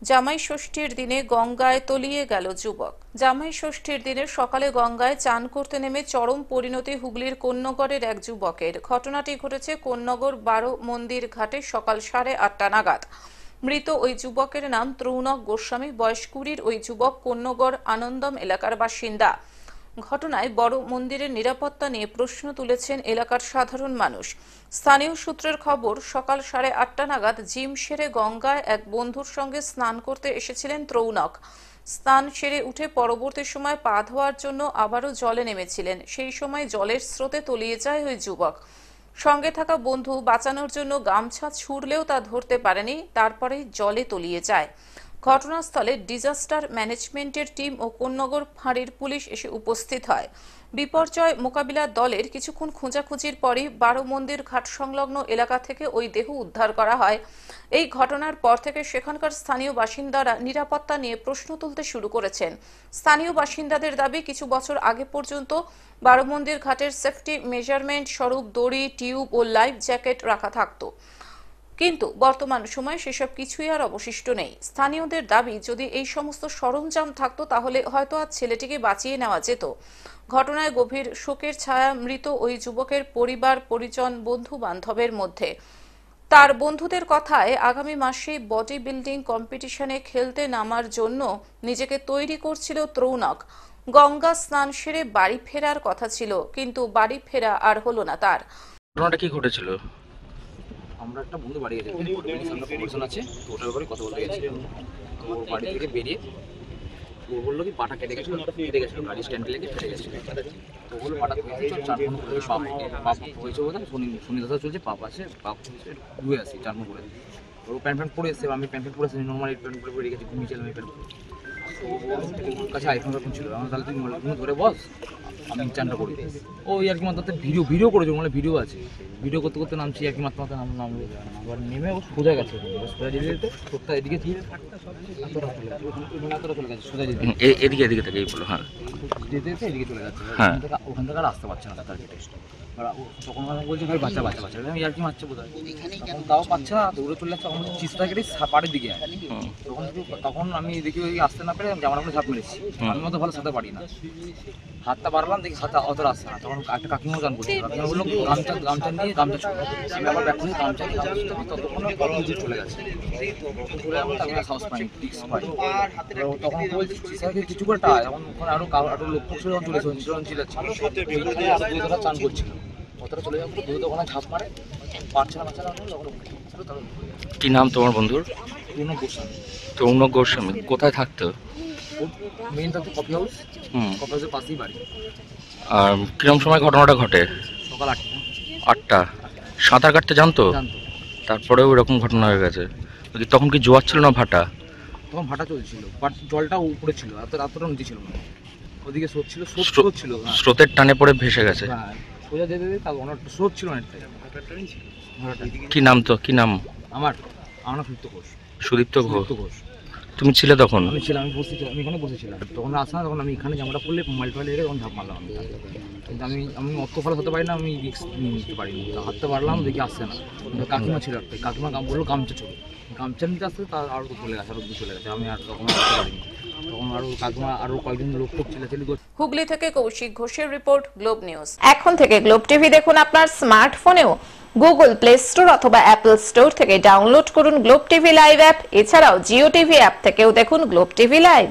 জামাই ষষ্ঠীর দিনে গঙ্গায় তলিয়ে গেল যুবক। জামাই ষষ্ঠীর দিনে সকালে গঙ্গায় চান করতে নেমে চরম পরিণতি হুগলির কোন্নগরের এক যুবকের। ঘটনাটি ঘটেছে কোন্নগর 12 মন্দির ঘাটে সকাল 8:30 নাগাদ। মৃত ওই যুবকের নাম ত্রৌনক গোস্বামী, বয়স 20। ওই যুবক কোন্নগর আনন্দম এলাকার বাসিন্দা। ঘটনায় বড় মন্দিরের নিরাপত্তা নিয়ে প্রশ্ন তুলেছেন এলাকার সাধারণ মানুষ। স্থানীয় সূত্রের খবর, সকাল 8:30 নাগাদ জিম সেরে গঙ্গায় এক বন্ধুর সঙ্গে স্নান করতে এসেছিলেন ত্রৌনক। স্নান সেরে উঠে পরবর্তী সময় পা ধোয়ার জন্য আবারও জলে নেমেছিলেন। সেই সময় জলের স্রোতে তলিয়ে যায় ওই যুবক। সঙ্গে থাকা বন্ধু বাঁচানোর জন্য গামছা ছুড়লেও তা ধরতে পারেনি, তারপরেই জলে তলিয়ে যায়। ঘটনাস্থলে ডিজাস্টার ম্যানেজমেন্টের টিম ও কোন্নগর ফাঁড়ির পুলিশ এসে উপস্থিত হয়। বিপর্যয় মোকাবিলা দলের কিছুক্ষণ খোঁজাখুঁজির পরই 12 মন্দির ঘাট সংলগ্ন এলাকা থেকে ওই দেহ উদ্ধার করা হয়। এই ঘটনার পর থেকে সেখানকার স্থানীয় বাসিন্দারা নিরাপত্তা নিয়ে প্রশ্ন তুলতে শুরু করেছেন। স্থানীয় বাসিন্দাদের দাবি, কিছু বছর আগে পর্যন্ত 12 মন্দির ঘাটের সেফটি মেজারমেন্ট স্বরূপ দড়ি, টিউব ও লাইফ জ্যাকেট রাখা থাকতো, কিন্তু বর্তমান সময়ে সেসব কিছুই আর অবশিষ্ট নেই। স্থানীয়দের দাবি, যদি এই সমস্ত সরঞ্জাম থাকতো তাহলে হয়তো আজ ছেলেটিকে বাঁচিয়ে নেওয়া যেত। ঘটনায় গভীর শোকের ছায়া মৃত ওই যুবকের পরিবার, পরিজন, বন্ধু বান্ধবের মধ্যে। তার বন্ধুদের কথায়, আগামী মাসে বডি বিল্ডিং কম্পিটিশনে খেলতে নামার জন্য নিজেকে তৈরি করছিল ত্রৌনক। গঙ্গা স্নান সেরে বাড়ি ফেরার কথা ছিল, কিন্তু বাড়ি ফেরা আর হলো না তার। ঘটনাটা কি ঘটেছিল? আমরা একটা বন্ধু বাড়ি গেছি, প্রমোশন আছে তো ওটার ব্যাপারে কথা বলতে গেছি। তো ওর বাড়ি থেকে বেরিয়ে ও বললো কি পাটা কেটে গেছিলো, গাড়ি স্ট্যান্ডে লেগে ফেটে গেছিলো। তো বললো পাটা চল 4 ফোন করে পাপ হয়েছে, বোধ হয় শনি দাদা চলছে, পাপ আছে, পাপ ধুয়ে আসি 4 ফোন করে। ওর প্যান্ট পরে এসছে, আমি প্যান্ট পরে এসেছি, নর্মালি প্যান্ট পরে বেরিয়ে গেছি, ঘুমিয়েছিলাম আমি প্যান্ট পরে। ওর কাছে আইফোন ছিল, আমার তাহলে তুমি ধরে বস, আমি চানটা করি। ও আর কি মাত্রাতে ভিডিও করেছে, মানে ভিডিও আছে, ভিডিও করতে করতে নামছি আর কি মাত্রা নামলো। আবার নেমে ও সোজা গেছে, সোজা যেতে ঠোঁটটা এদিকে ছিল, এতটা চলে গেছে সোজা যেতে, এদিকে থেকে এই বলো। হ্যাঁ, যেতে যেতে এদিকে চলে যাচ্ছে। হ্যাঁ, ওখান থেকে আর আসতে পারছে না তার কেটে। তখন আমার বলছে ভাই বাচ্চা বাচ্চা বাচ্চা, আমি আর কি মারছে বোধ হয়, তখন তাও পাচ্ছে না, দৌড়ে চলে যাচ্ছে। আমার চিস্তা কেটে পাড়ের দিকে, তখন আমি দেখি ওই আসতে না পেরে জামার মধ্যে ঝাঁপ মেরেছি। আমি মতো ভালো সাঁতার পারি না, হাতটা বাড়লাম, দেখি সাঁতার অতটা আসছে না। তখন একটা কাকিমাও গান করছে, কাকিমা বললো গামছা নিয়ে গামছা ছোট, আমি আবার ব্যাগ নিয়ে গামছা ততক্ষণে চলে গেছে। চলে যাবো, তারপরে সাহস পাই, টিক্স পাই। তখন বলছি কিছু করে টা, এখন ওখানে আরো লোক ছিল, চান করছিল, অতটা চলে যাবো, দুই ওখানে ঝাঁপ মারে, পারছে না বাচ্চারা। কি নাম তোমার বন্ধুর? ত্রৌনক গোস্বামী। কোথায় থাকতো? মেইন থাকতো কফি হাউস, কফি হাউসের পাশেই বাড়ি। আর কিরম সময় ঘটনাটা ঘটে? সকাল 8টা। সাঁতার কাটতে জানতো? তারপরেও এরকম ঘটনা হয়ে গেছে। তখন কি জোয়ার ছিল না ভাটা? তখন ভাটা চলছিল, বাট জলটা উপরে ছিল, এতটা নিচে ছিল না, ওদিকে স্রোত ছিল, স্রোত ছিল, স্রোতের টানে পড়ে ভেসে গেছে। সোজা যেতে যেতে তার অনেকটা স্রোত ছিল অনেকটাই। কি নাম তো, কি নাম? আমার সুদীপ্ত ঘোষ। সুদীপ্ত ঘোষ। ঘোষ। তুমি ছিলে তখন? আমি ছিলাম, আমি বসেছিলাম, আমি এখানে বসেছিলাম। তখন আসা না, তখন আমি এখানে জামাটা পড়লে মোবাইল টোবাইল লেগে তখন ঝাঁপ মারলাম আমি। কিন্তু আমি অত ফলে হতে পারি না, আমি রিস্ক নিতে পারিনি, হাতটা বাড়লাম, দেখি আসছে না। কাকিমা ছিল একটা, কাকিমা বললো গামছা ছোট, গামছা নিতে আসতে তার আরও চলে গেছে, আরও চলে গেছে। আমি আর তখন আসতে পারিনি, তখন আরও কাকিমা আরও কয়েকজন লোক ছেলেছেলি করছে। হুগলি থেকে কৌশিক ঘোষের রিপোর্ট, গ্লোব নিউজ। এখন থেকে গ্লোব টিভি দেখুন আপনার স্মার্টফোনেও। গুগল প্লে স্টোর অথবা অ্যাপল স্টোর থেকে ডাউনলোড করুন গ্লোব টিভি লাইভ অ্যাপ। এছাড়াও জিও টিভি অ্যাপ থেকেও দেখুন গ্লোব টিভি লাইভ।